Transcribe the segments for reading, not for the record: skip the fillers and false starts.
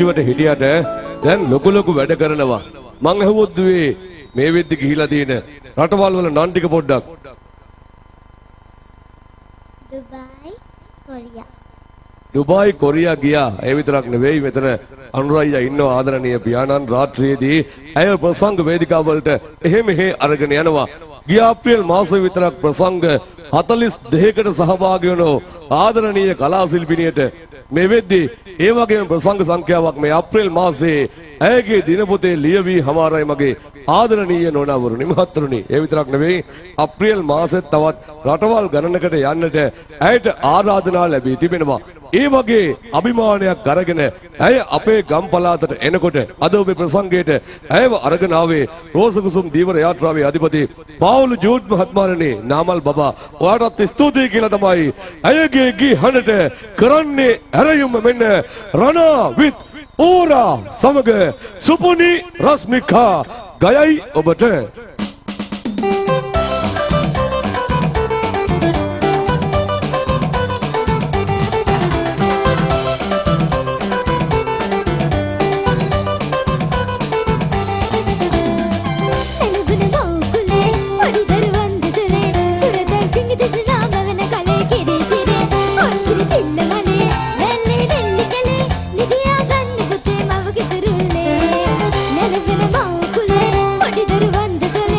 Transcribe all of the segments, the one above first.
පුංචිවට හිටියට දැන් ලොකු වැඩ කරනවා. මං අහුවොත් දුවේ මේ වෙද්දි ගිහිලා තියෙන රටවල් වල නම් ටික පොඩ්ඩක්. දුබායි කොරියා ගියා. ඒ විතරක් නෙවෙයි මෙතන අනුරායියා ඉන්නවා ආදරණීය පියාණන් රාත්‍රියේදී ඇය ප්‍රසංග වේදිකාව වලට එහෙම අරගෙන යනවා. ගිය අප්‍රේල් මාසෙ විතරක් ප්‍රසංග 42කට සහභාගී වුණෝ ආදරණීය කලා ශිල්පිනියට මේ වෙද්දී ඒ වගේම ප්‍රසංග සංඛ්‍යාවක් මේ අප්‍රේල් මාසයේ ඇයගේ දිනපොතේ ලියවී හමාරයි මගේ ආදරණීය නෝනාවරුනි මහත්තුරුනි. ඒ විතරක් නෙවෙයි අප්‍රේල් මාසෙත් තවත් රටවල් ගණනකට යන්නට ඇයට ආරාධනා ලැබී තිබෙනවා. ඒ වගේ අභිමානයක් අරගෙන ඇය අපේ ගම් පළාතට එනකොට අද ඔබේ ප්‍රසංගයට ඇයව අරගෙන ආවේ රෝසකුසුම් දීවර යාත්‍රාවේ අධිපති පාවුල් ජෝඩ් මහත්මයාණනි නාමල් බබා. ඔයාටත් ස්තුතියි කියලා තමයි ඇයගේ ගී හඬට කරන්නේ ඇරයුම මෙන්න රණා විත් ඕරා සමග සුපුනි රස්මිකා ගයයි ඔබට. Never gonna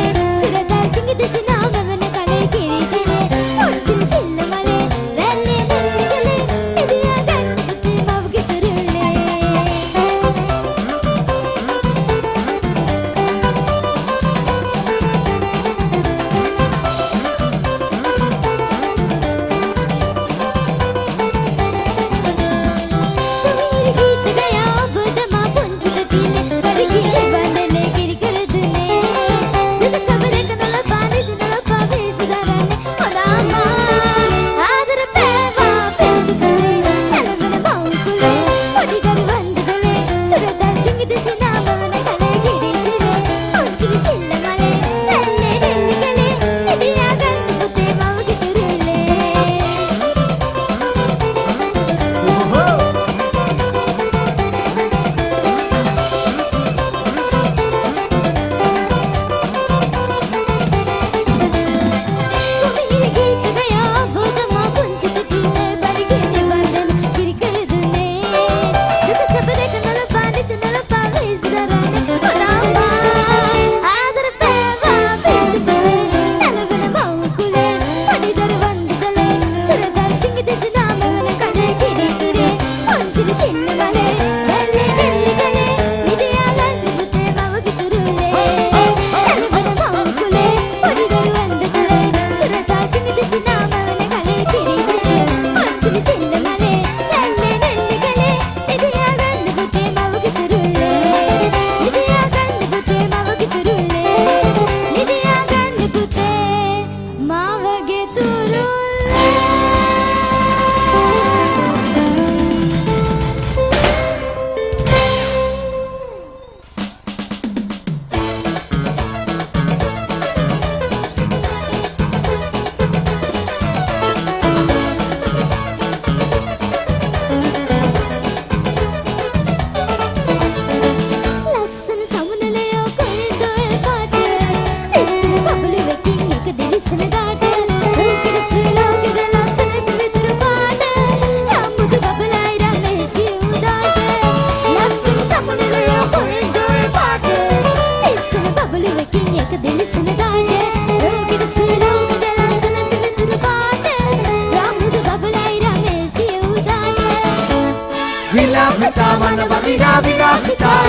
විලාසිතා මන බඳිනා විලාසිතා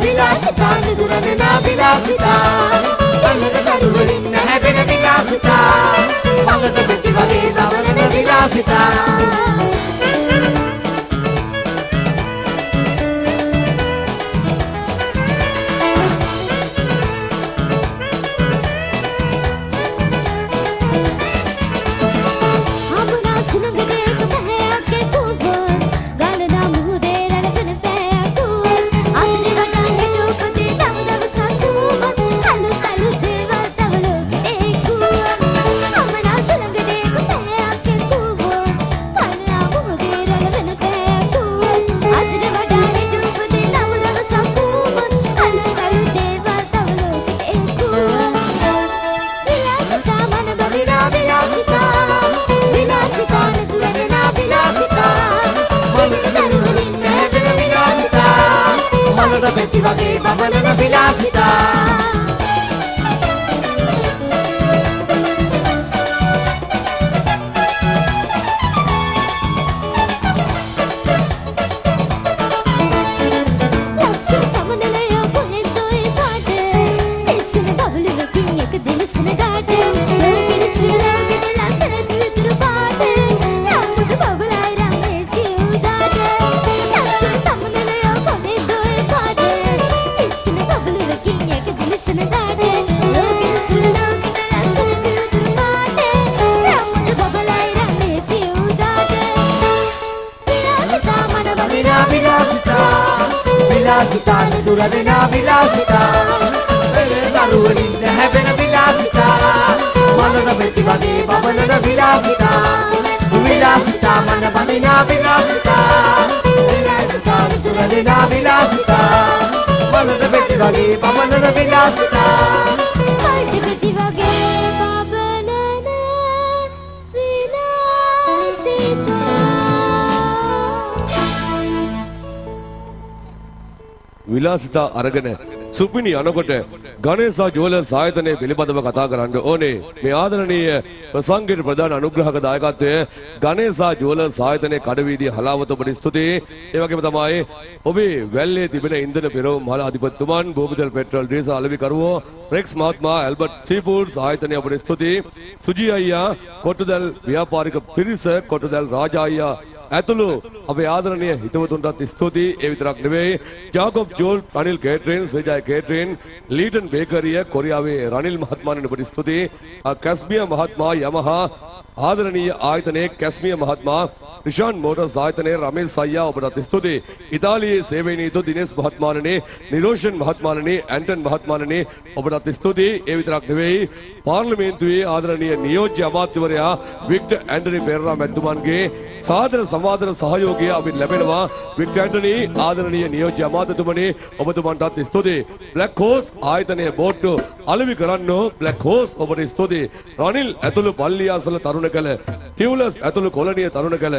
විලාසිතා නිදුරදෙනා විලාසිතා කල්ලක දරුවලින් නැහැබෙන විලාසිතා මඟට පිටි වගේ ලවන විලාසිතා Betty Vagay, Babalana Vilasita. Vilasita, Duradena Vilasita, Daruwalin නැහැබෙන Vilasita, මනර මෙති වගේ බබලන Vilasita, Vilasita මන බඳිනා Vilasita, Vilasita Duradena Vilasita, මනර මෙති වගේ බබලන Vilasita, මනර මෙති වගේ බබලන Vilasita. විලාසිතා අරගෙන සුපිනි යනකොට ගණේසා ජුවලර්ස් ආයතනයේ පිළිබඳව කතා කරන්න ඕනේ. මේ ආදරණීය ප්‍රසංගයේ ප්‍රධාන අනුග්‍රහක දායකත්වය ගණේසා ජුවලර්ස් ආයතනයේ කඩවීදිය හලාවත ඔබට ස්තුතියි. ඒ වගේම තමයි ඔබේ වැල්ලේ තිබෙන ඉන්ධන පෙරවුම් මහල අධිපතිතුමන් භූමිතල පෙට්‍රල් ඩීසල් අලෙවිකරුවෝ රෙක්ස් මහත්මයා ඇල්බර්ට් සීෆුඩ්ස් ආයතනයේ ඔබට ස්තුතියි. සුජී අයියා කොට්ටුදල් ව්‍යාපාරික පිරිස කොට්ටුදල් රාජා අයියා ඇතුළු අපේ ආදරණීය හිතවතුන්ටත් ස්තුතියි. ඒ විතරක් නෙවෙයි ජාකොබ් ජෝල් රනිල් කේටරින් සජය කේටරින් ලීටන් බේකරිය කොරියාවේ රනිල් මහත්මයාණන් ඔබට ස්තුතියි. කැස්මිය මහත්මයා යමහා ආදරණීය ආයතනයේ කැස්මිය මහත්මයා රිෂාන් මෝටර්ස් ආයතනයේ රමේෂ් අයියා ඔබට ස්තුතියි. ඉතාලියේ සේවයේ නියුතු දිනේෂ් මහත්මයාණනේ නිරෝෂන් මහත්මයාණනේ ඇන්ටන් මහත්මයාණනේ ඔබට ස්තුතියි. ඒ විතරක් නෙවෙයි පාර්ලිමේන්තුවේ ආදරණීය නියෝජ්‍ය අමාත්‍යවරයා වික්ටර් ඇන්ටනි පෙරේරා මැතිතුමන්ගේ සාදර සමාදර සහයෝගය අපිට ලැබෙනවා. වික්ටර් ඇන්ටනි ආදරණීය නියෝජ්‍ය අමාත්‍යතුමනි ඔබතුමන්ටත් ස්තුතියි. බ්ලැක් හෝස් ආයතනයේ බෝට්ටු අලෙවි කරන්නෝ බ්ලැක් හෝස් ඔබට ස්තුතියි. රනිල් ඇතුළු පල්ලියාසල තරුණ කළ ටියුලර්ස් ඇතුළු කොලනිය තරුණ කළ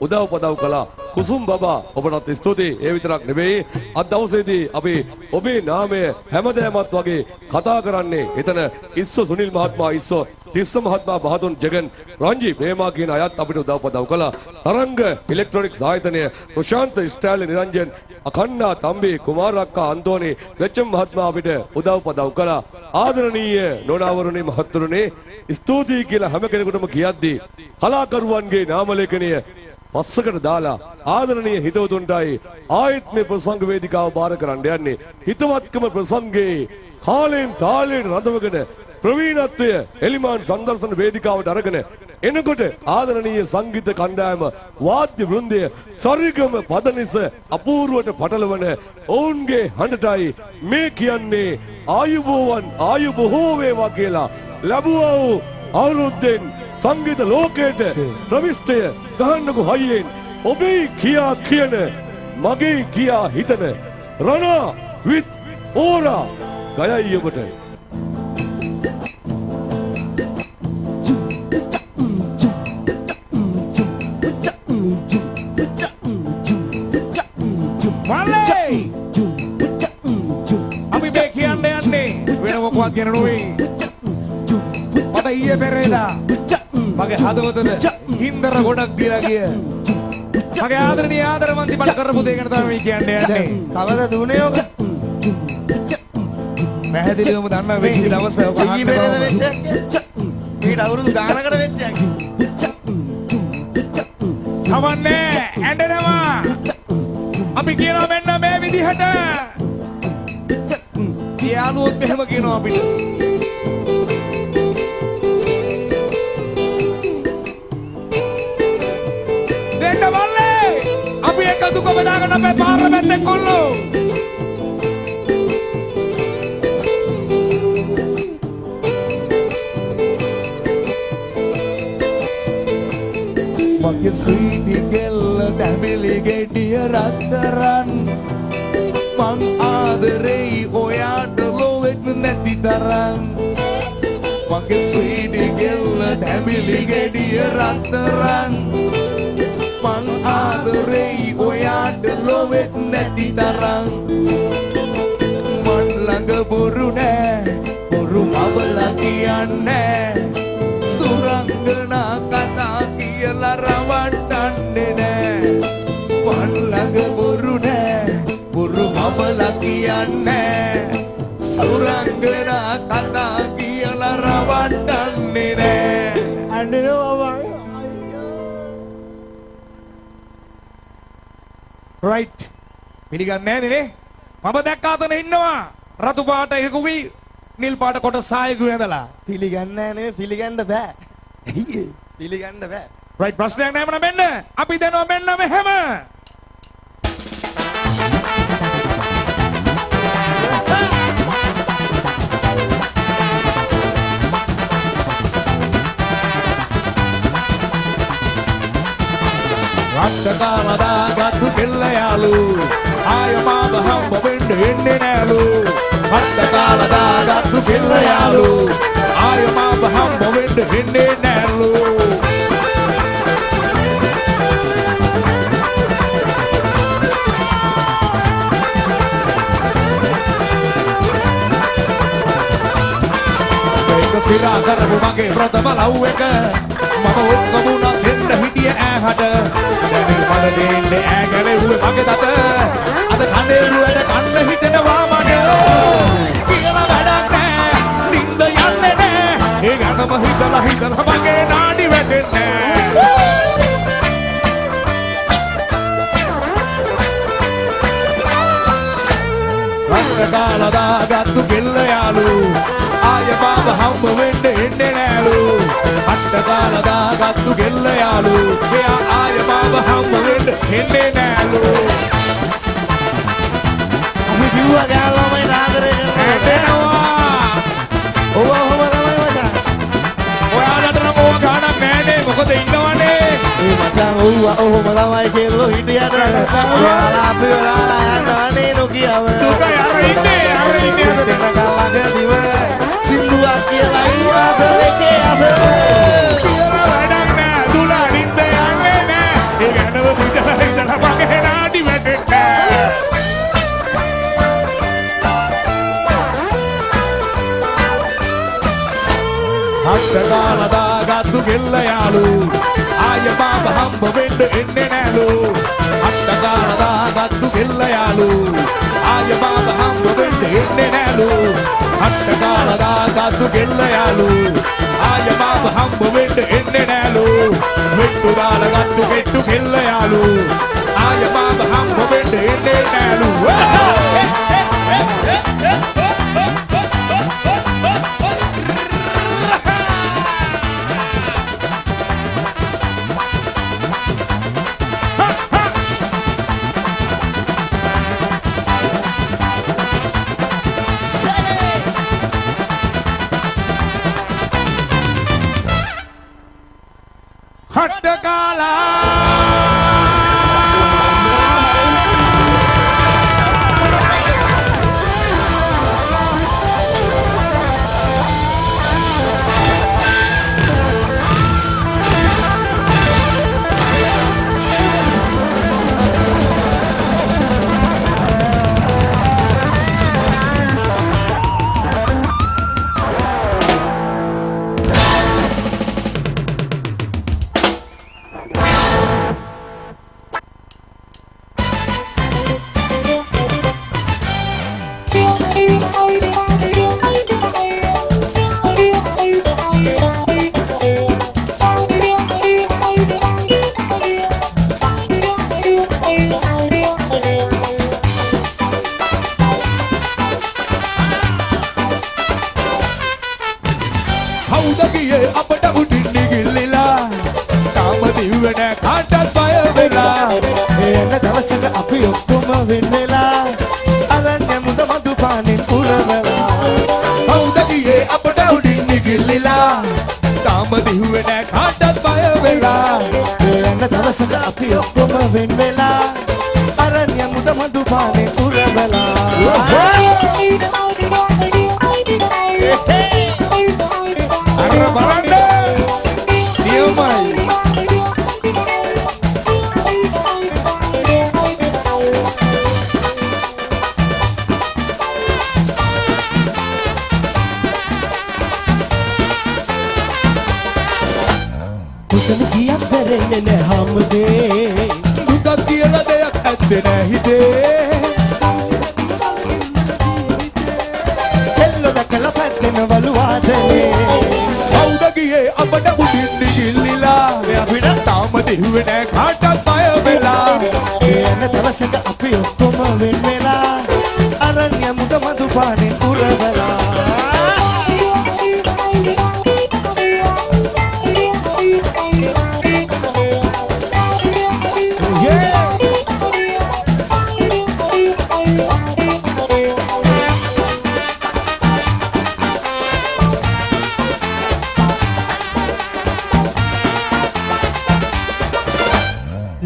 උදව් පදව් කළා කුසුම් බබා ඔබට ස්තුතියි. ඒ විතරක් නෙවෙයි අද දවසේදී අපි ඔබේ නාමය හැමදෑමත් වගේ කතා කරන්නේ එතන ඉස්සෝ සුනිල් මහත්මයා ඉස්සෝ තිස්ස මහත්මයා බහදුන් ජගන් රංජි ප්‍රේමා කියන අයත් අපිට උදව් පදව් කළා. තරංග ඉලෙක්ට්‍රොනික්ස් ආයතනය ප්‍රශාන්ත ස්ටයිල් නිරංජන් අඛන්නා තම්බි කුමාරක්කා අන්තෝනි වෙච්චම් මහත්මයා අපිට උදව් පදව් කළා. ආදරණීය නෝනාවරුනි මහත්තුරුනි ස්තුතියි කියලා හැම කෙනෙකුටම කියද්දී කලාකරුවන්ගේ නාම ලේඛනය පස්සකට දාලා ආදරණීය හිතවතුන්ටයි ආයත් මේ ප්‍රසංග වේදිකාව බාර කරන්න යන්නේ. හිතවත්කම ප්‍රසංගේ කාලෙන් තාලෙට රඳවගෙන ප්‍රවීණත්වය එලිමාන් සංදර්ශන වේදිකාවට අරගෙන එනකොට ආදරණීය සංගීත කණ්ඩායම වාද්‍ය වෘන්දය සරිගම පදනිස අපූර්වට පටලවන ඔවුන්ගේ හඬටයි මේ කියන්නේ ආයුබෝවන් ආයුබෝහෝ වේවා කියලා ලැබුවා වූ අවුරුද්දෙන් සංගීත ලෝකයට ප්‍රවිෂ්ඨය ගහන්නකු හයියෙන් ඔබේ කියා කියන මගේ කියා හිතන රණා විත් ඕරා ගයයි ඔබට. අපි මේ කියන්නේ යන්නේ වෙන මොකක්වත් කියන නෙවෙයි. මට ඊයේ පෙරේදා මගේ හදවතට හින්දර ගොඩක් දීලා ගිය මගේ ආදරණීය ආදරවන්ති මට කරපු දේ ගැන තමයි කියන්නේ යන්නේ. කවද දුනේ ඔක? පැහැදිලිවම දන්න වෙච්ච දවස ඊ බෙරද වෙච්ච. ඊට අවුරුදු ගානකට වෙච්ච එකක්. කවන්නේ ඇඬෙනවා. අපි කියනවා මෙන්න මේ විදිහට. යාළුවොත් මෙහෙම කියනවා අපිට. දෙන්න බල්ලේ. අපි එකතු කොබදාගෙන අපේ පාර්ලිමේන්තේ කොල්ලෝ. මගේ සීනි කෙල්ල දැමිලි ගෙඩිය රත්තරන් මං ආදරෙයි ඔයාට ලොවෙත් නැති තරම් මගේ සීනි කෙල්ල දැමිලි ගෙඩිය රත්තරන් මං ආදරෙයි ඔයාට ලොවෙත් නැති තරම් මන් ළඟ බොරු නෑ බොරු මවලා කියන්නේ සුරංගනා කතා කියලා රවට්ටන්නේ නෑ මන් ළඟ බොරු නෑ බොරු මවලා කියන්නේ සුරංගනා කතා කියලා රවට්ටන්නේ නෑ අඬනවා රයිට් පිළිගන්නේ නෑනේ මම දැක්ක අතන ඉන්නවා රතු පාට එකකුයි නිල් පාට කොට සායකු ඇඳලා පිළිගන්නේ නේ පිළිගන්න බෑ. පිළිගන්න බෑ. රයිට් ප්‍රශ්නයක් නෑ මම මෙන්න අපි දෙනවා මෙන්න මෙහෙම රත්තරන් දාගත්තු කෙල්ල යාලු ආය මාව හම්බ වෙන්න එන්නේ නෑලු රත්තරන් දාගත්තු කෙල්ල යාලු ආය මාව හම්බ වෙන්න එන්නේ නෑලු ඒක සිරා කරපු මගේ ප්‍රථම ලව් එක මම ඔක්කොමුණා දෙන්න හිටිය ඈහට දැනෙල් මඩ දෙන්නේ ඈගලෙව්වේ මගේ දත අද කණේරු වැඩ කන්න හිතෙනවා මට කියලා වැඩක් නෑ නින්ද යන්නේ නෑ ඒ ගැනම හිතලා මගේ නාඩි වැටෙන්නේ රත්තරන් දාගත්තු කෙල්ල යාලු ආය මාව හම්බ වෙන්න එන්නේ නෑලු රත්තරන් දාගත්තු කෙල්ල යාලු එයා ආය මාව හම්බ වෙන්න එන්නේ නෑලු අපි කිව්වා ගාල්ලාමයි ආදරේ කරනවා. ඔව් ඔහොම තමයි මචං. ඔයාලට නම් ඕක ගානක් නෑනේ මොකද ඉන්නවනේ ඒ මචං ඔහොම තමයි කියලා හිටියට ඔයාලා අපි ඔයාලා යන්නවනේ නොකියව. දුක ඉන්නේ ළඟදිව සින්දුවක් කියලා ඉන්නවා දෙකේ අත. වැඩක් නෑ දුලා නින්ද යන්නේ නෑ ඒ ගැනම හිතලා මගේ නාඩි වැටෙන්නේ රත්තරන් දාගත්තු කෙල්ල යාලු ආය මාව හම්බ වෙන්න එන්නේ නෑලු රත්තරන් දාගත්තු කෙල්ල යාලු ආය මාව හම්බ වෙන්න එන්නේ නෑලු රත්තරන් දාගත්තු කෙල්ල යාලු ආය මාව හම්බ වෙන්න එන්නේ නෑලු මෙට්ටු දාලා ගත්තු කෙට්ටු කෙල්ල යාලු ආය මාව හම්බ වෙන්න එන්නේ නෑලු දිව්වෙන කාටත් බය වෙලා එන දවසක අපි ඔක්කොම වෙන් වෙලා අරන් යමුද මදු පානෙන් පුරවලා කවුද ගියේ අපට උඩින් නිගිල්ලිලා තාම දිව්වෙන කාටත් බය වෙලා එන දවසක අපි ඔක්කොම වෙන් වෙලා අරන් යමුද මදු පානෙන් පුරවලා අර බලන්න නියමයි පුතන කියක් කරන්නේ නැහැ හැමදේ දුක කියලා දෙයක් ඇත්තේ නැහැ හිතේ එල්ල දැකලා පැත්තෙන වලුවාදනේ කවුද ගියේ අපට උඩින් නිගිල්ලිලා අපිට තාම දිව්වෙන කාටත් බය වෙලා එන දවසක අපි ඔක්කොම වෙන් වෙලා අරන් යමුද මදු පානෙන් පුරවලා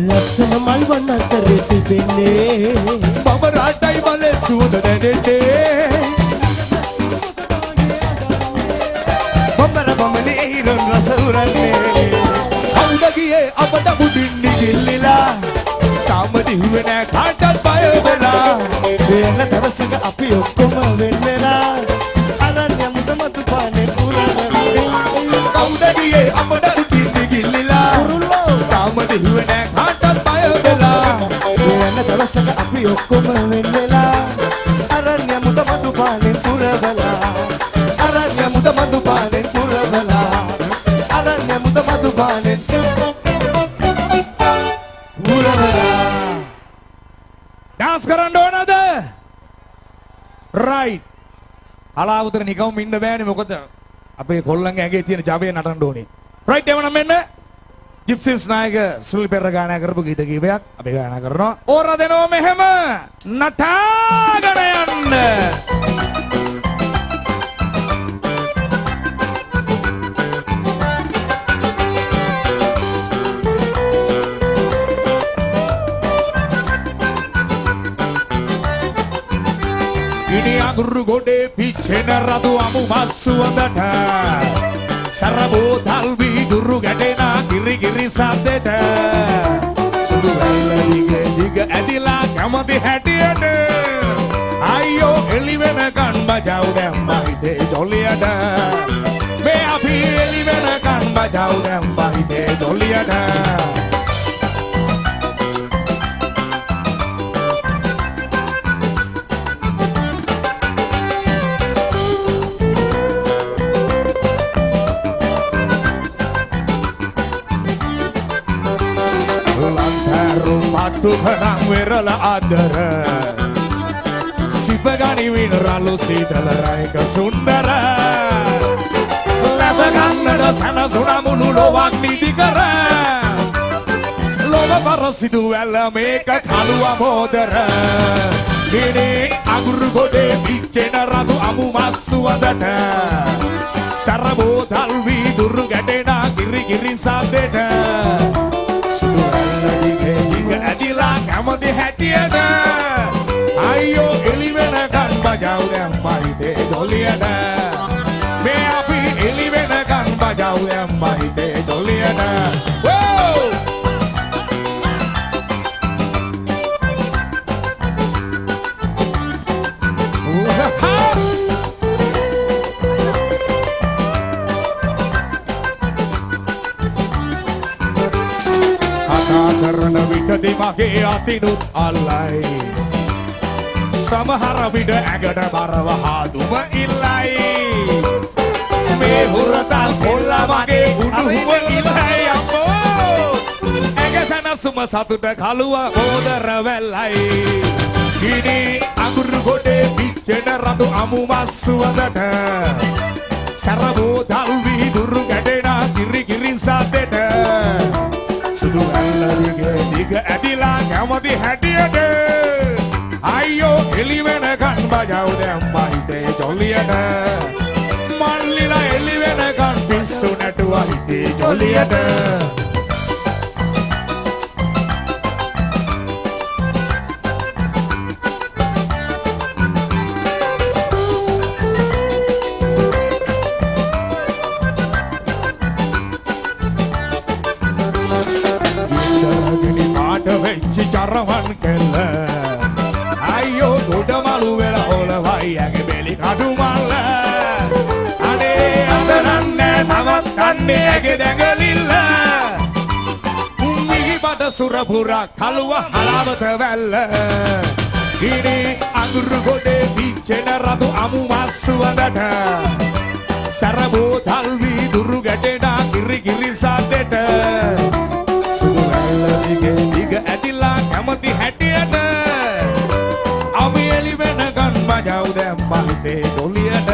ලස්සන මල් වන්න අතරේ තිබෙන්නේ මම රටයි මලේ සුවඳ දැනෙන්නේ බොම්බර බොම්බනේ හිරන් රස උරන්නේ කවුද ගියේ අපට මුඩින් නිගිල්ලිලා තාම දිව්වෙන කාටත් බය වෙලා එන දවසක අපි ඔක්කොම වෙන් වෙලා අරන් යමුද මතු පානේ පුරවලා කවුද ගියේ අපට මුඩින් නිගිල්ලිලා තාම දිව්වෙන කාටත් බය වෙලා එන දවසක අපි ඔක්කොම වෙන් වෙලා අරන් යමුද මතු පානේ පුරවලා අරන් යමුද මතු පානේ පුරවලා අරන් යමුද මතු පානේ පුරවලා ඩාන්ස් කරන්න ඕනද රයිට් අලාවතර නිකම් ඉන්න බෑනේ මොකද අපේ කොල්ලන්ගේ ඇඟේ තියෙන ජවය නටන්න ඕනේ රයිට් එවනම් මෙන්න ජිප්සිස් නායක සුනිල් පෙරේරා ගායනා කරපු ගීත කීපයක් අපි ගායනා කරනවා ඕරා දෙනවා මෙහෙම නටාගෙන යන්න ඉනි අඟුරු ගොඩේ පිච්චෙන රතු අමු මස්සුවඳට සරබෝ තල්වි දුරු ගැටෙන කිරි කිරි සද්දෙට සුදු වැල්ල දිග ඇදිලා කැමති හැටියට අයියෝ එළි වෙනකන් බජව් දැම්මා හිතේ ජොලියට මේ අපි එළි වෙනකන් බජව් දැම්මා හිතේ ජොලියට Matu perang wirala adara Sipagani winralu sitala raika sundara Labagannada sana sunamunu lowak nidikara Loba parasidu wella meka kaluwa modara Ini aguru gode biccena ratu amu massuwadata Sarabo dalvi duru gadena kiri kiri sadeta ඇදිලා කැමති හැටියට අයියෝ එළි වෙනකන් බජව් දැම්මා හිතේ ජොලියට මේ අපි එළි වෙනකන් බජව් දැම්මා හිතේ ජොලියට කරන විටදී මගේ අතිනුත් අල්ලයි සමහර විට ඇඟට බරව හාදුම ඉල්ලයි මේ හුරතල් කොල්ල මගේ උඩුම ඉල්ලයි අම්මෝ ඇඟ සනසුම සතුට කළුව හෝදර වැල්ලයි ගිනි අඟුරු ගොඩේ පිච්චෙන රතු අමු මස්සුවඳට සරබෝ දල්වි දුරු ගැටෙන කිරි කිරි සද්දෙට සුදු ඇල්ල දිග ඇදිලා කැමති හැටියට අයියෝ එළි වෙනකන් බජව් දැම්මා හිතේ ජොලියට මල්ලිලා එළි වෙනකන් පිස්සු නැටුවා හිතේ ජොලියට චරවන් කෙල්ල අයියෝ ගොඩ මලු වෙලා හොලවයි ඇගේ බෙලි කඩු මල්ල අනේ අදරන්නේ නවත්තන්නේ ඇගේ දැඟලිල්ල මිහිපත සුරපුරා කලුව හලාවත වැල්ල ගිනි අඟුරු ගොඩේ පිච්චෙන රතු අමු මස්සු වදට සරබෝ තල්වි දුරු ගැටෙනා කිරි කිරි සද්දෙට සුදු ඇල්ල දිග ඇදිලා කැමති හැටියට අපි එළි වෙනකන් මජව් දැම්මා හිතේ ජොලියට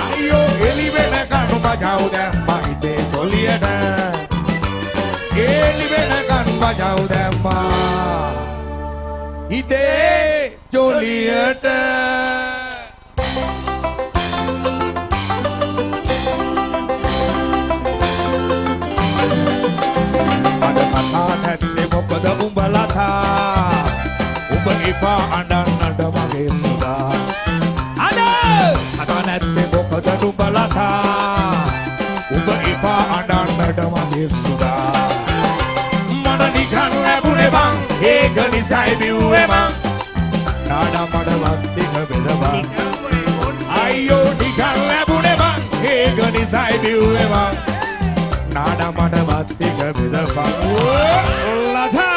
අයියෝ එළි වෙනකන් මජව් දැම්මා හිතේ ජොලියට එළි වෙනකන් මජව් දැම්මා හිතේ ජොලියට මොකද උඹලතා උඹ එපා අඬන්නට මගේ සුදා අද නැත්තේ මොකද උඹලතා උඹ එපා අඬන්නට මගේ සුදා මට නිකන් ලැබුණේ බං ඒක නිසයි බිව්වේ මං නාඩා මඩවත් දිග බෙදපන් අයියෝ නිකන් ලැබුණේ බං ඒක නිසයි බිව්වේ මං නාඩා මඩවත් දිග බෙදපන් ලතා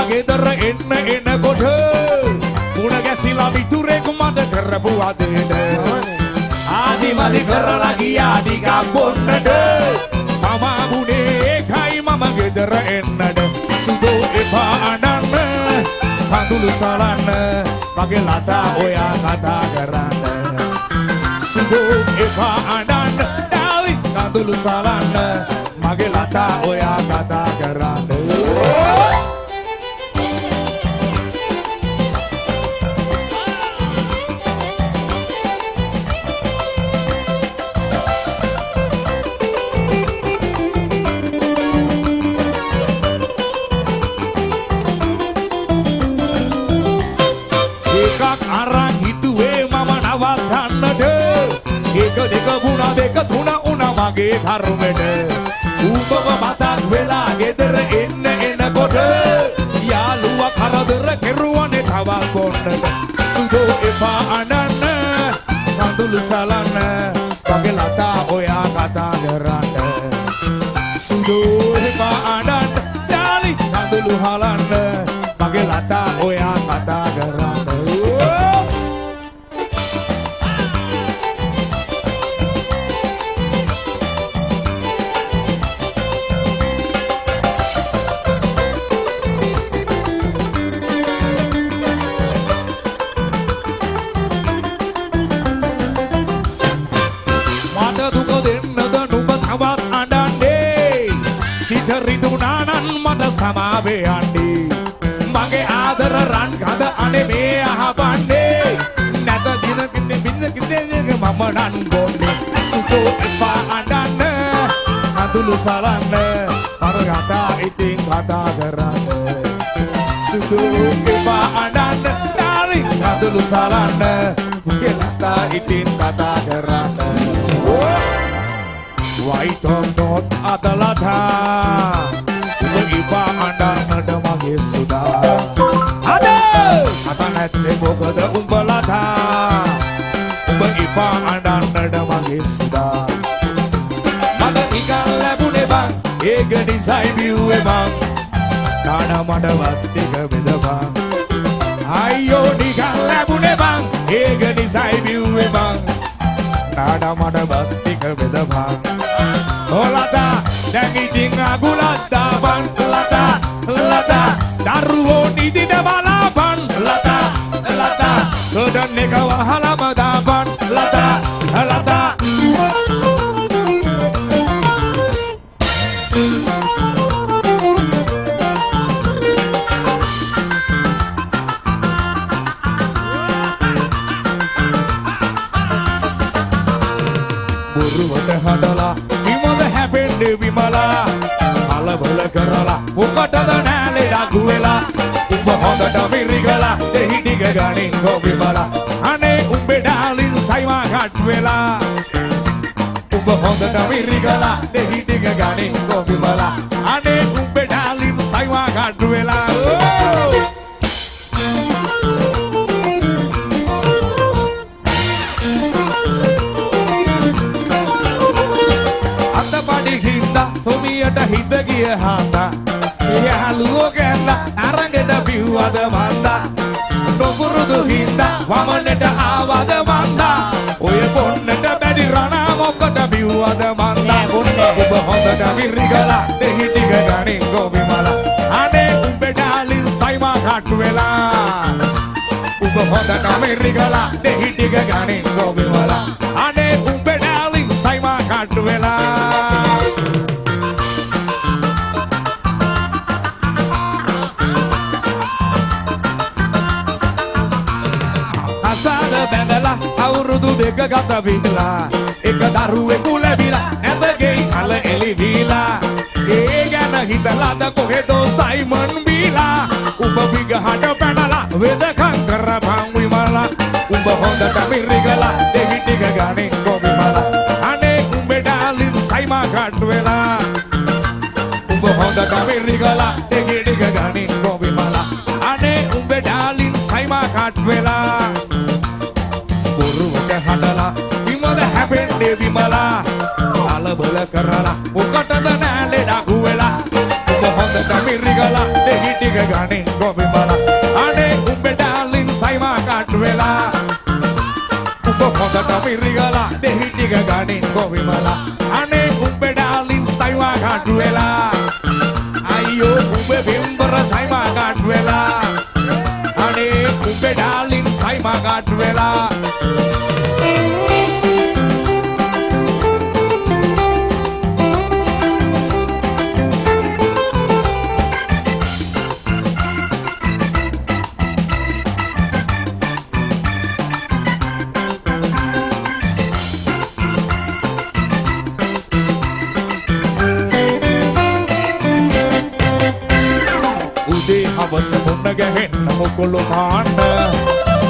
ගෙදර එන්න එනකොට මුණ ගැසිලා මිතුරෙක් මට කරපු අදේට ආදිමදි කරලා ගියා ටිකක් බොන්නට මම මුනේ ඒකයි මම ගෙදර එන්නට සුදෝ එපා අඬන්න කඳුළු සලන්න මගේ ලතා ඔයා කතා කරන්න සුදෝ එපා අඬන්න ඩාලින් කඳුළු සලන්න මගේ ලතා ඔයා කතා කරන්න අරන් හිතුවේ මම නවත්තන්නට එක දෙක වුණා දෙක තුන වුණා මගේ කර්මෙට උඹව මතක් වෙලා ගෙදර එන්න එනකොට යාළුවා කරදර කෙරුවනේ තවත් බොන්නට සුදෝ එපා අඬන්න කඳුළු සලන්න මගේ ලතා ඔයා කතා කරන්න සුදෝ එපා අඬන්න ඩාලි කඳුළු හලන්න මගේ ලතා ඔයා කතා කරන්න සමාවේ යන්නේ මගේ ආදර රන් කඳ අනේ මේ අහපන්නේ නැත දින කින්නේ බින්න කින්නේ මම නන් බොන්නේ සුදෝ එපා අඬන්න කඳුළු සලන්න පරගතා ඉතින් කතා කරන්න සුදෝ එපා අඬන්න ඩාලි කඳුළු සලන්න මගේ ලතා ඉතින් කතා කරන්න White on not adalata Ipa අඬන්නට මගේ සුදා අද අත නැත්තේ මොකද උඹලතා උඹ ඉපා අඬන්නට මගේ සුදා මට නිකන් ලැබුණේ බං ඒක නිසයි බිව්වේ බං කාණ මඩවත් ටික බෙදපන් අයියෝ නිකන් ලැබුණේ බං ඒක නිසයි බිව්වේ බං නාඩා මඩ බත් ටික බෙදපන් ලතා දැන් ඉතින් අගුලද්දා බන් ලතා දරුවෝ නිදින බලාපන් ලතා ගොඩන් එක වහලම දාපන් ලතා බුරුවට හදලා විමල හැපෙන්නේ විමලා අලබල කරලා උකටද නෑලේ ඩගු වෙලා උඹ හොඳට මිරිගලා දෙහි ටික ගනින් ගොවිමලා අනේ උඹේ ඩාලින් සයිමා කට් වෙලා උඹ හොඳට මිරිගලා දෙහි ටික ගනින් ගොවිමලා අනේ උඹේ ඩාලින් සයිමා කට් වෙලා සොමියට හිත ගිය හන්දා යහළුවෝ ගැල්ලා අරගෙන බිව්වද මන්දා නොපුරුදු හින්දා වමනට ආවද මන්දා ඔය පොන්නට බැරි රණා මොකට බිව්වද මන්දා ඔබ හොඳට විරිගලා දෙහි ටික ගනින් ගොවිමලා අනේ උඹේ ඩාලින් සයිමා කට් වෙලා ඔබ හොඳට විරිගලා දෙහි ටික ගනින් ගොවිමලා අනේ උඹේ ඩාලින් සයිමා කට් වෙලා බැඳලා අවුරුදු දෙක ගත විඳලා එක දරුවෙකු ලැබිලා ඇඳගේ කල එළිවිලා ඒ ගැන හිතලාද කොහෙදෝ සයිමන් බීලා උඹ පිගහට පැනලා වෙදකම් කරපන් විමලා උඹ හොඳට මිරිගලා දෙවි ටික ගනින් ගොවිමලා අනේ උඹේ ඩාලින් සයිමා කට් වෙලා උඹ හොඳට මිරිගලා දෙවි ටික ගනින් ගොවිමලා අනේ උඹේ ඩාලින් සයිමා කට් වෙලා බුරුවට හදලා විමල හැපෙන්නේ විමලා අලබල කරලා උකටද නෑලේ ඩගු වෙලා උඹ හොඳට මිරිගලා දෙහි ටික ගනින් ගොවිමලා අනේ උඹේ ඩාලින් සයිමා කට් වෙලා උඹ හොඳට මිරිගලා දෙහි ටික ගනින් ගොවිමලා අනේ උඹේ ඩාලින් සයිමා කට් වෙලා අයියෝ උඹේ බිම්බර සයිමා කට් වෙලා අනේ උඹේ ඩාලින් සයිමා කට් වෙලා හවස මුන්න ගැහෙන්න මොකොළු මාන්න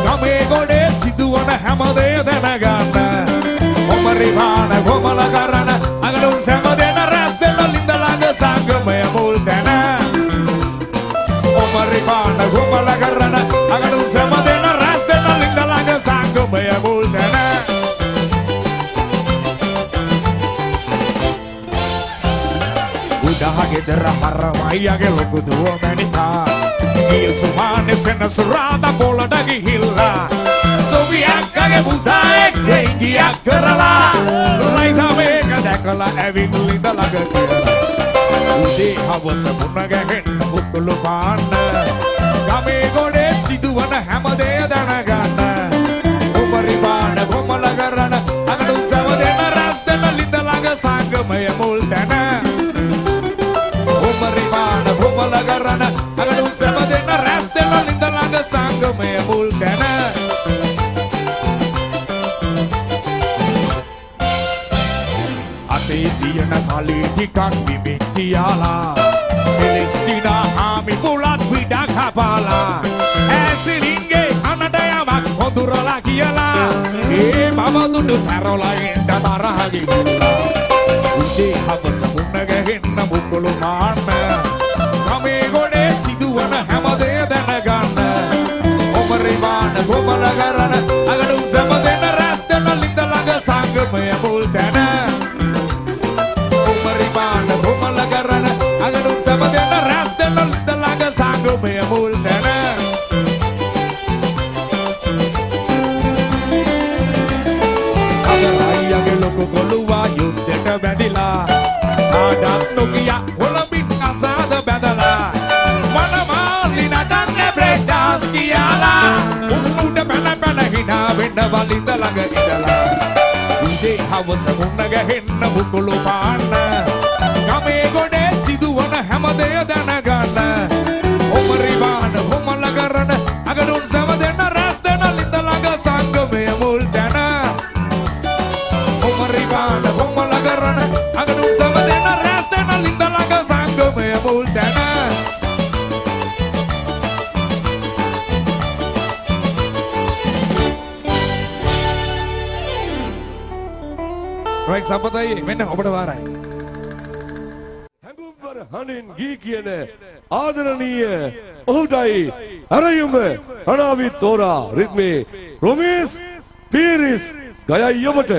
ගමේ ගොඩේ සිදුවන හැමදේ දැනගන්න ඔමරි පාන ගොමල කරන අගලුන් සැමදෙන රැස් දෙන ලිඳ ළඟ සංගමය මුල් තැන ඔමරි පාන ගොමල කරන අගලුන් සැමදෙන රැස් දෙන ලිඳ ළඟ සංගමය මුල් තැන ගෙදර හරමයියගේ ලොකු දුව මැනිකා ගිය සුමානේ සෙනසුරාද පොළට ගිහිල්ලා සොවියක්කගේ පුතා එක්ක ඉංගියක් කරලා රයිසා මේක දැකලා ඇවිත් ලිඳ ළඟ කියලා උදේ හවස මුණ ගැහෙන්න මුකුළු පාන්න ගමේ ගොඩේ සිදුවන හැමදේ දැනගන්න උඹරි පාන කොමල කරන අගඩු සමදෙන රැස් දෙන ලිඳ ළඟ සංගමය මුල් තැන කොමල කරන අගඩු සැපදෙන රැස් දෙන ලිඳ ළඟ සංගමය මුල් තැන අතේ තියෙන කලී ටිකක් බිමින් තියාලා සෙලෙස්ටිනා හාමි පුලත් විඩක් හපාලා ඇසිලින්ගේ අනට යමක් හොඳුරලා කියලා ඒ මම දුටු පැරොලා එන්න තරහ ගිහිල්ලා උදේ හවස මුණ ගැහෙන්න මුකුළු මාන්න ගමේ ගොඩේ සිදුවන හැමදේ දැනගන්න ඔමරි පාන කොමල කරන අගඩු සැමදෙන රැස් දෙන ලිඳ ළඟ සංගමය මුල් තැන ඔමරි පාන කොමල කරන අගඩු සැමදෙන රැස් දෙන ලිඳ ළඟ සංගමය මුල් තැන අදරයි වෙන බැඳිලා ආඩක් නොකිය ඔලඹින් අසාද බැඳලා මනමාලි නටන්න බ්‍රේක් ඩාන්ස් කියලා උඩ පැන පැන හිනා වෙන්න වලින්ද ළඟ ඉඳලා ඉතේ හවස මුණ ගැහෙන්න බුකුළු පාන්න ගමේ ගොඩේ සිදුවන හැමදේ දැනගන්න ඔමරිවාන හොමල කරන අගනුන් සම දෙන්න රැස් දෙන ලිඳ ළඟ සංගමය මුල් තැන ඔමරිවාන හොමල කරන අගනුන් සම දෙන්න රැස් දෙන ලිඳ ළඟ සංගමය මුල් තැන රයිට් සම්පතයි මෙන්න ඔබට වාරයි හැඟුම්වර හනින් ගී කියන ආදරණීය ඔහුටයි අරයුම අනාවිත් තෝරා රිද්මේ රොමේස් පීරිස් ගයයි ඔබට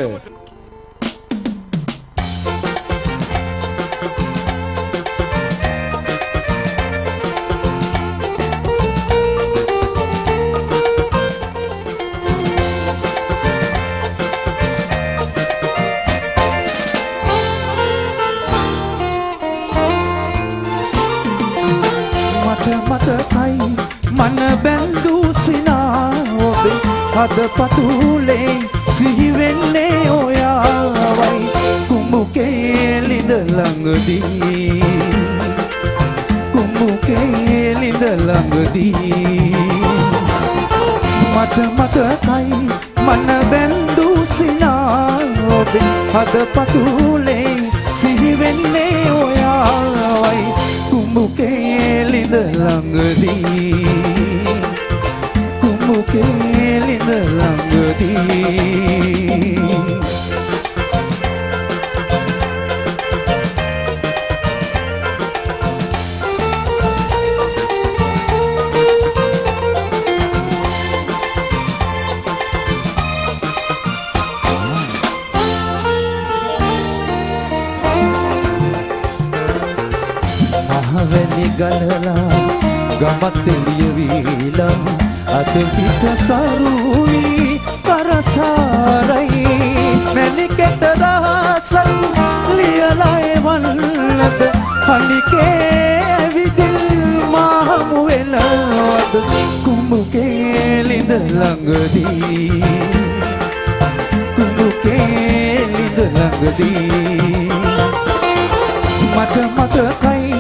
මතකයි මන බැඳු සිනා ඔබේ හද පතුලේ සිහි වෙන්නේ ඔයාවයි කුඹුකේ ලිඳ ළඟදී කුඹුකේ ලිඳ ළඟදී මතකයි මන බැඳු සිනා ඔබේ හද පතුලේ සිහි වෙන්නේ ඔයාවයි කුඹුකේ ලිඳ ළඟදී කුඹුකේ ලිඳ ළඟදී අහවැලි ගලලා ගමත් එළිය වීලා අත පිට සරුයි කරසාරයි මැණිකෙට රහසයි ලියලා එවන්නද හලිකේ ඇවිදින් මාහමු වෙනවද කුඹුකේ ලිඳ ළඟදී කුඹුකේ ලිඳ ළඟදී මතකයි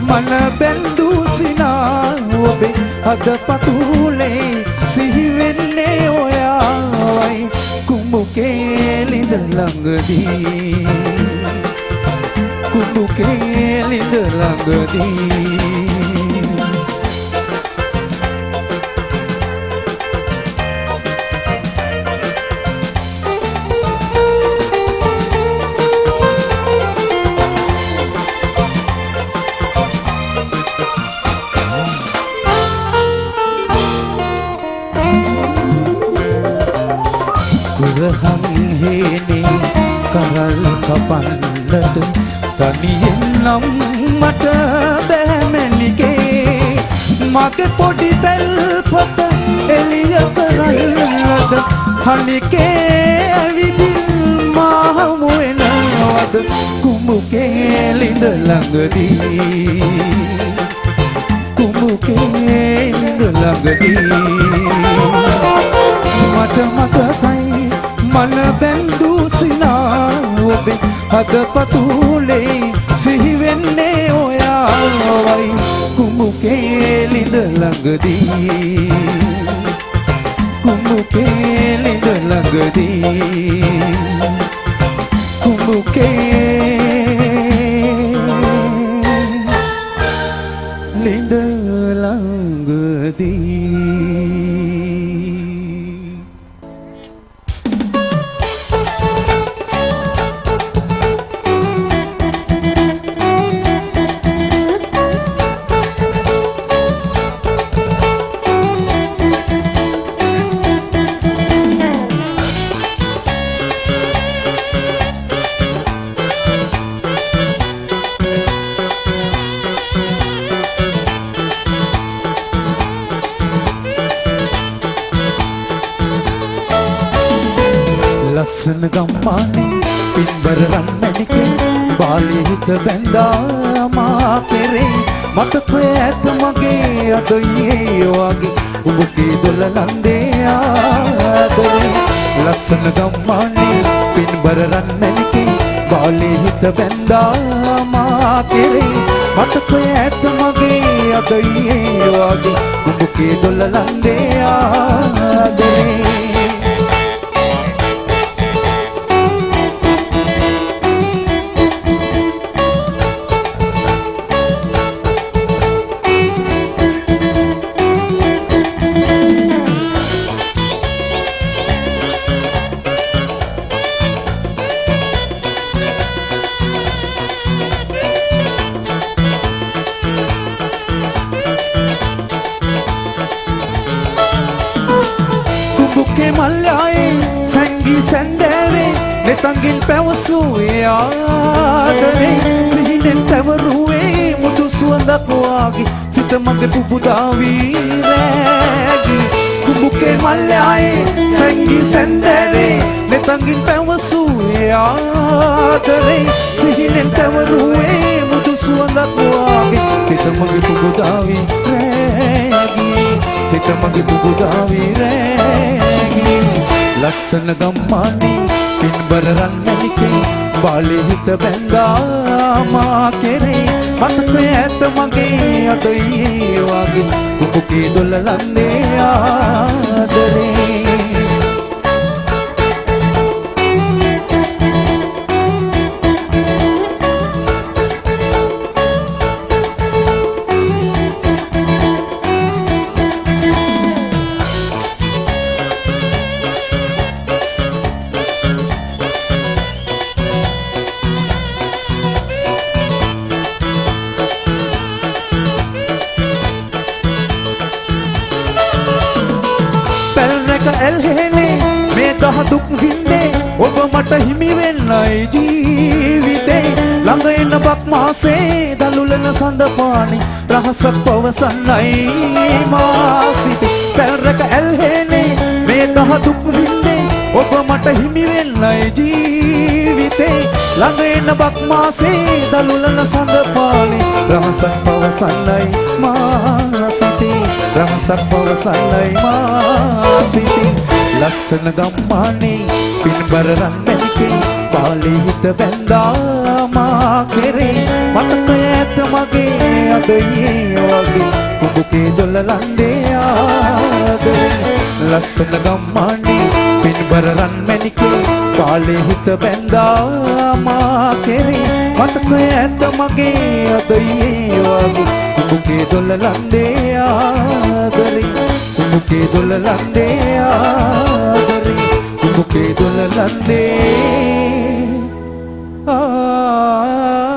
මන බැඳු සිනා ඔබේ හද පතුලේ සිහි වෙන්නේ ඔයාවයි කුඹුකේ ලිඳ ළඟදී කුඹුකේ ලිඳ ළඟදී හේනේ කරල් කපන්නට තනියෙන් නම් මට බැමැලිගේ මගේ පොඩි පැල්පත එළිය කරන්නද හනිකේ ඇවිදින් මාහමු වෙනවද කුඹුකේ ලිඳ ළඟදී කුඹුකේ ලිඳ ළඟදී මතකයි මන බැඳු සිනා ඔබේ හද පතුලේ සිහි වෙන්නේ ඔයාවයි කුඹුකේ ලිඳ ළඟදී කුඹුකේ ලිඳ ළඟදී කුඹුකේ ලිඳ ළඟදී ලස්සන ගම්මානේ පින්බර රන් මැණිකේ බාලේ හිත බැඳා මා කෙරේ මතකය ඇත මගේ අද ඊයේ වගේ ඔබ කීදොල ලන්දේ ආදරේ ලස්සන ගම්මානේ පින්බර රන් මැණිකේ බාලේ හිත බැඳා මා කෙරේ මතකය ඇත මගේ අද ඊයේ වගේ ඔබ කීදොල ලන්දේ ආදරේ තංගින් පැවසුවේ ආදරේ සිහිනෙන් තවරුවේ මුතු සුවඳක් වාගේ සිත මගේ පුබුදා වීරෑගි කුඹුකේ මල්යායේ සංගී සැන්දරේ නෙතංගින් පැවසුවේ ආදරේ සිහිනෙන් තවරුවේ මුතු සුවඳක් වාගේ සිත මගේ පුබුදා වීරෑගි සිත මගේ පුබුදා වීරෑගි ලස්සන ගම්මානේ පින්බර රන් මැණිකේ බාලේ හිත බැඳා මා කෙරේ මතකය ඇත මගේ අද ඊයේ වගේ ඔබ කීදොල ලන්දේ ආදරේ දුක් විඳේ ඔබ මට හිමි වෙන්නයි ජීවිතේ ළඟ එන බක් මාසේ දලුලන සඳ පානි රහසක් පවසන්නයි මා සිටි පැරක ඇල්හෙනේ මේ දහ දුක් විඳේ ඔබ මට හිමි වෙන්නයි ජීවිතේ ළඟ එන බක් මාසේ දලුලන සඳ පානි රහසක් පවසන්නයි මා සිටි රහසක් පවසන්නයි මා සිටි ලස්සන ගම්මානේ පින්බර රන් මැණිකේ බාලේ හිත බැඳා මා කෙරේ මතකය ඇත මගේ අද ඊයේ වගේ ඔබ කීදොල ලන්දේ ආදරේ ලස්සන ගම්මානේ පින්බර රන් මැණිකේ බාලේ හිත බැඳා මා කෙරේ මතකය ඇත මගේ අද ඊයේ වගේ ඔබ කීදොල ලන්දේ ආදරේ ඔබ කීදොල ලන්දේ ආදරේ ඔබ කීදොල ලන්දේ ආදරේ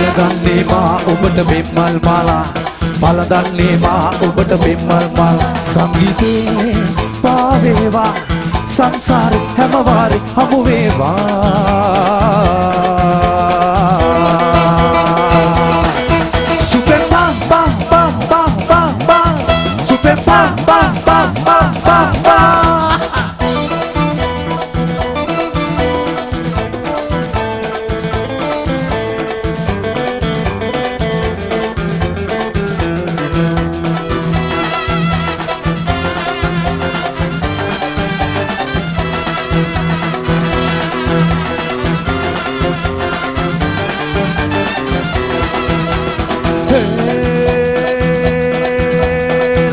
පලදන්නේ මා ඔබට බෙම්මල් මාලා පලදන්නේ මා ඔබට බෙම්මල් මාල සංගීතේ පාවේවා සංසාරේ හැමවාරේ හමු වේවා සුපර් පම් පම් පම් පම් පම් පම් සුපර් පම් පම් පම් පම් පම් පම්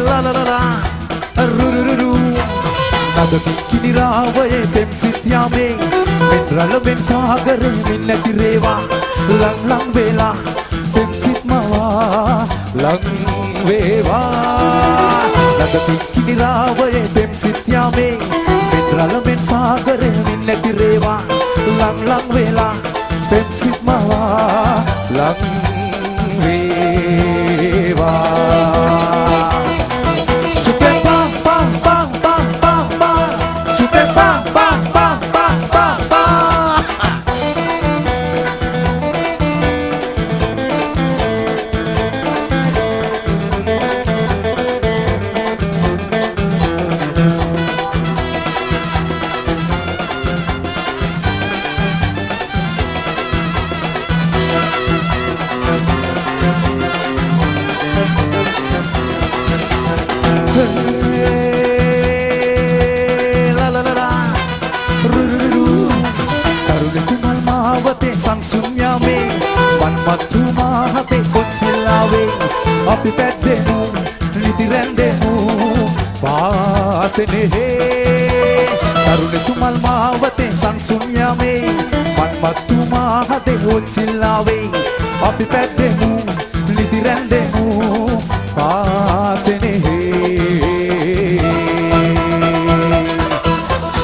la la la la නදකින් කිනිරාවයේ පෙම් සිත් යාමේ මෙන් රළමෙන් සාගරේ මෙන් නැති රේවා ලං ලං වේලා පෙම් සිත් මවා ලං වේවා නදකින් කිනිරාවයේ පෙම් සිත් යාමේ මෙන් රළමෙන් සාගරේ මෙන් නැති රේවා ලං ලං වේලා පෙම් සිත් මවා ලං වේවා super pam pam pam pam pam pam super pam pam pam pam pam pam මතුමාහතේ කොච්චිලාවේ අපි පැද්දෙමු නිදි රැඳෙමු වාසනේ තරුණ තුමල් මාවතේ සංසුන් යාමේ මතුමාහතේ කොච්චිලාවේ අපි පැද්දෙමු නිදි රැඳෙමු වාසනේ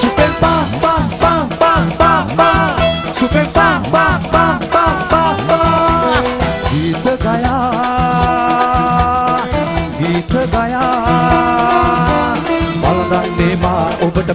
super pam pam pam pam pam pam super pam pam pam pam pam गीत गाया बलदन्ने मा ඔබට